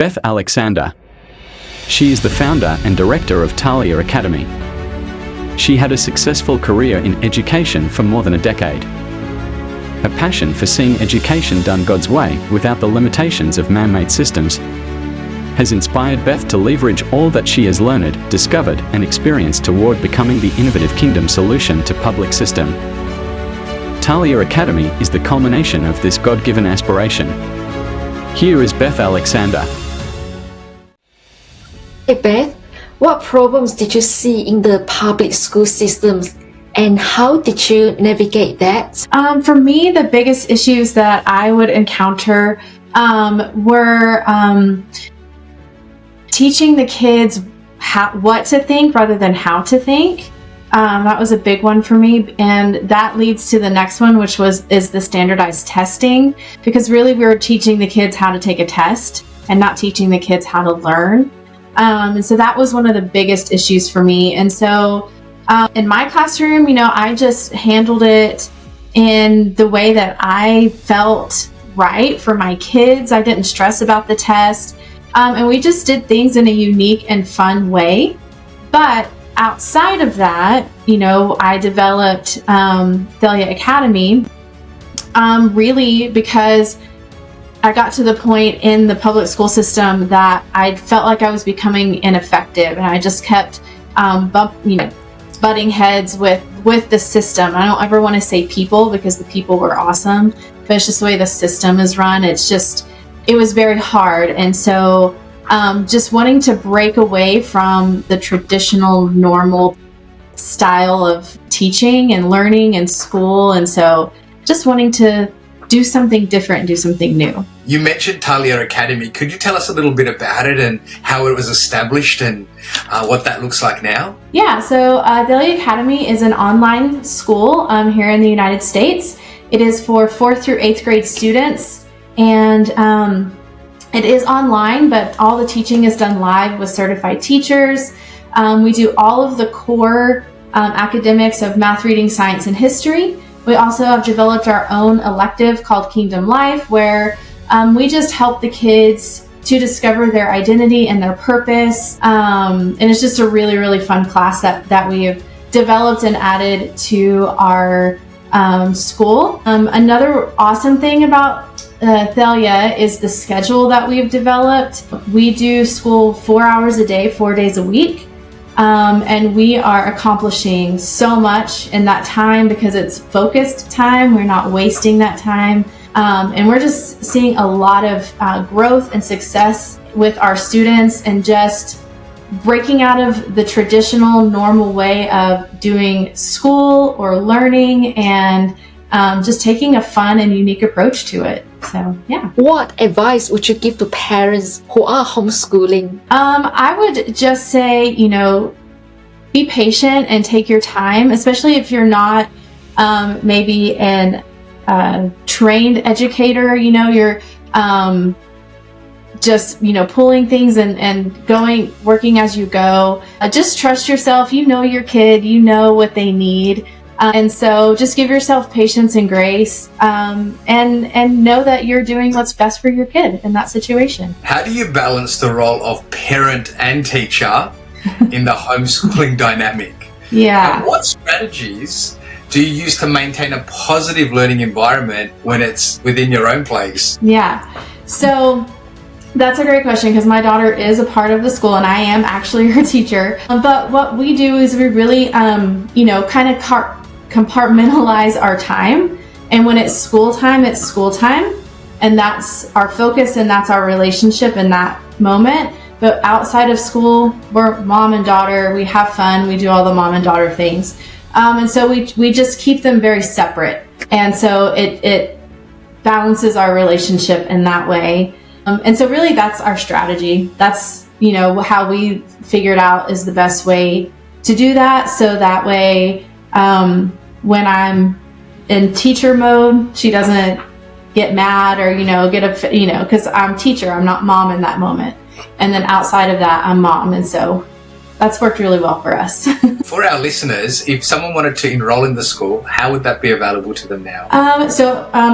Beth Alexander. She is the founder and director of Thalia Academy. She had a successful career in education for more than a decade. Her passion for seeing education done God's way without the limitations of man-made systems has inspired Beth to leverage all that she has learned, discovered, and experienced toward becoming the innovative kingdom solution to public system. Thalia Academy is the culmination of this God-given aspiration. Here is Beth Alexander. Hey Beth, what problems did you see in the public school systems and how did you navigate that? For me, the biggest issues that I would encounter were teaching the kids what to think rather than how to think. That was a big one for me, and that leads to the next one, which is the standardized testing, because really we were teaching the kids how to take a test and not teaching the kids how to learn. And so that was one of the biggest issues for me. And so in my classroom, I just handled it in the way that I felt right for my kids. I didn't stress about the test. And we just did things in a unique and fun way. But outside of that, I developed Thalia Academy really because I got to the point in the public school system that I felt like I was becoming ineffective, and I just kept butting heads with the system. I don't ever want to say people, because the people were awesome, but it's just the way the system is run. It was very hard. And so just wanting to break away from the traditional normal style of teaching and learning in school. And so just wanting to do something different, do something new. You mentioned Thalia Academy. Could you tell us a little bit about it and how it was established and what that looks like now? Yeah, so Thalia Academy is an online school here in the United States. It is for 4th through 8th grade students, and it is online, but all the teaching is done live with certified teachers. We do all of the core academics of math, reading, science, and history. We also have developed our own elective called Kingdom Life, where we just help the kids to discover their identity and their purpose. And it's just a really, really fun class that we have developed and added to our school. Another awesome thing about Thalia is the schedule that we've developed. We do school 4 hours a day, 4 days a week. And we are accomplishing so much in that time because it's focused time. We're not wasting that time. And we're just seeing a lot of growth and success with our students, and just breaking out of the traditional normal way of doing school or learning, and just taking a fun and unique approach to it. So, yeah. What advice would you give to parents who are homeschooling? I would just say, be patient and take your time, especially if you're not maybe an trained educator. You're just, pulling things and working as you go. Just trust yourself. Your kid, what they need. And so just give yourself patience and grace, and know that you're doing what's best for your kid in that situation. How do you balance the role of parent and teacher in the homeschooling dynamic? Yeah. And what strategies do you use to maintain a positive learning environment when it's within your own place? Yeah. So that's a great question, because my daughter is a part of the school and I am actually her teacher. But what we do is we really, kind of compartmentalize our time. And when it's school time, and that's our focus and that's our relationship in that moment. But outside of school, we're mom and daughter. We have fun. We do all the mom and daughter things. And so we just keep them very separate. And so it balances our relationship in that way. And so really that's our strategy. That's, how we figured out is the best way to do that. So that way, when I'm in teacher mode, she doesn't get mad or, because I'm teacher, I'm not mom in that moment. And then outside of that, I'm mom. And so that's worked really well for us. For our listeners, if someone wanted to enroll in the school, how would that be available to them now?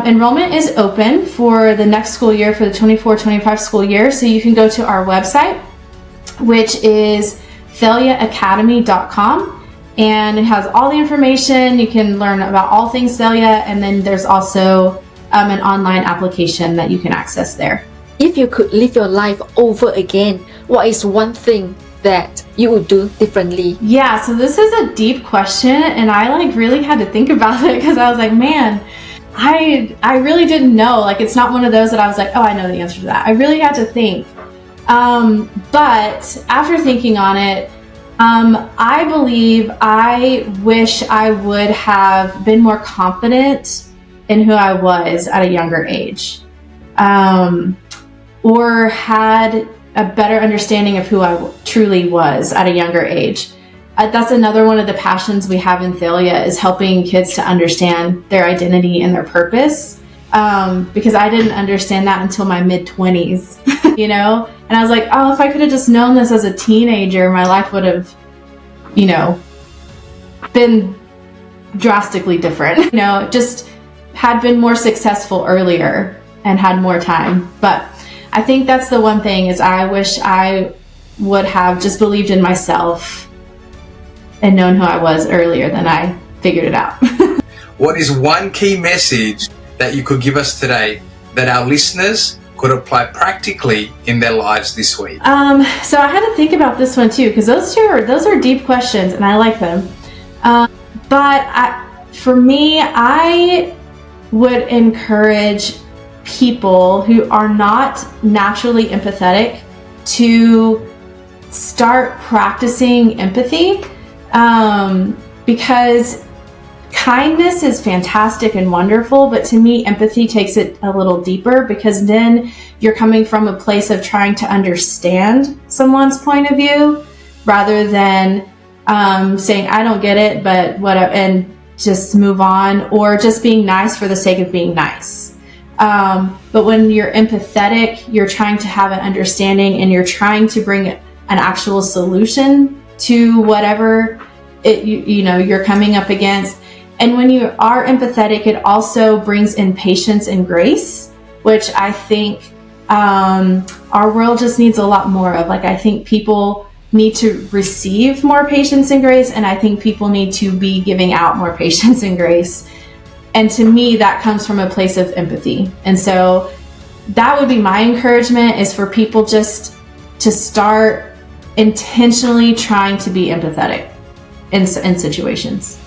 Enrollment is open for the next school year, for the 24-25 school year. So you can go to our website, which is thaliaacademy.com. And it has all the information. You can learn about all things Thalia, and then there's also an online application that you can access there. If you could live your life over again, what is one thing that you would do differently? Yeah, so this is a deep question, and I really had to think about it, because I was like, man, I really didn't know. Like, it's not one of those that I was like, oh, I know the answer to that. I really had to think. But after thinking on it, I wish I would have been more confident in who I was at a younger age, or had a better understanding of who I truly was at a younger age. That's another one of the passions we have in Thalia, is helping kids to understand their identity and their purpose, because I didn't understand that until my mid-20s, you know? And I was like, oh, if I could have just known this as a teenager, my life would have, you know, been drastically different. You know, just had been more successful earlier and had more time. But I think that's the one thing, is I wish I would have just believed in myself and known who I was earlier than I figured it out. What is one key message that you could give us today that our listeners could apply practically in their lives this week? So I had to think about this one too, because those are deep questions, and I like them. For me, I would encourage people who are not naturally empathetic to start practicing empathy, because kindness is fantastic and wonderful, but to me, empathy takes it a little deeper, because then you're coming from a place of trying to understand someone's point of view, rather than saying, I don't get it, but whatever, and just move on, or just being nice for the sake of being nice. But when you're empathetic, you're trying to have an understanding, and you're trying to bring an actual solution to whatever you're coming up against. And when you are empathetic, it also brings in patience and grace, which I think our world just needs a lot more of. Like, I think people need to receive more patience and grace, and I think people need to be giving out more patience and grace. And to me, that comes from a place of empathy. And so that would be my encouragement, is for people just to start intentionally trying to be empathetic in situations.